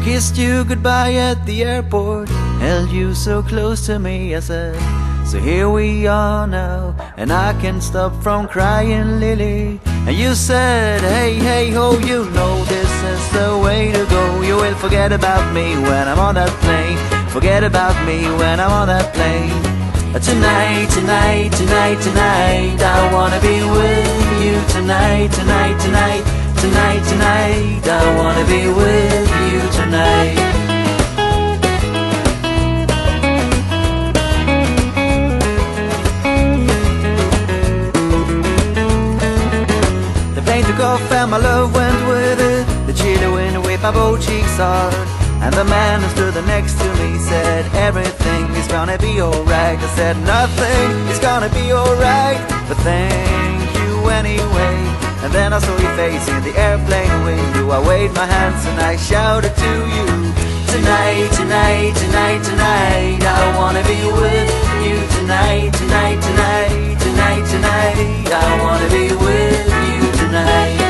Kissed you goodbye at the airport, held you so close to me. I said, so here we are now, and I can't stop from crying, Lily. And you said, hey, hey, ho, you know this is the way to go. You will forget about me when I'm on that plane. Forget about me when I'm on that plane. Tonight, tonight, tonight, tonight, I wanna be with you tonight, tonight, tonight, tonight, tonight, I wanna be with you tonight. The plane took off and my love went with it. The chilly wind waved my both cheeks hard, and the man who stood next to me said, everything is gonna be alright. I said, nothing is gonna be alright, but thank you anyway. And then I saw your face in the airplane window. I waved my hands and I shouted to you, tonight, tonight, tonight, tonight, I wanna be with you tonight, tonight, tonight, tonight, tonight, I wanna be with you tonight.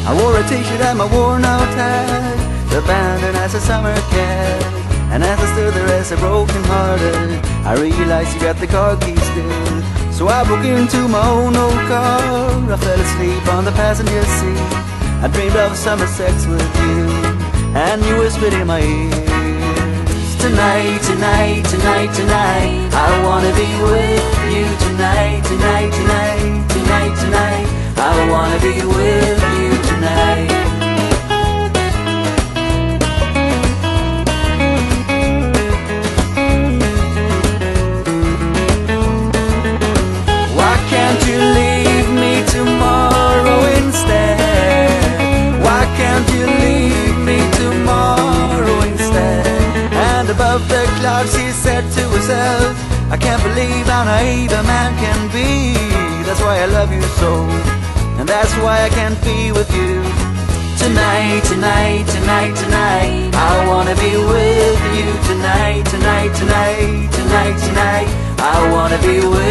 I wore a t-shirt and my worn out hat, abandoned as a summer cat. And as I stood there as a broken hearted, I realized you got the car keys still. So I broke into my own old car. I fell asleep on the passenger seat. I dreamed of summer sex with you, and you whispered in my ears, tonight, tonight, tonight, tonight, I wanna be with you tonight, tonight, tonight, tonight, tonight, I wanna be with you tonight. Why can't you leave me tomorrow instead? Why can't you leave me tomorrow instead? And above the clouds she said to herself, I can't believe how naive a man can be. That's why I love you so, and that's why I can't be with you tonight, tonight, tonight, tonight, I wanna be with you tonight, tonight, tonight, tonight, tonight, I wanna be with you.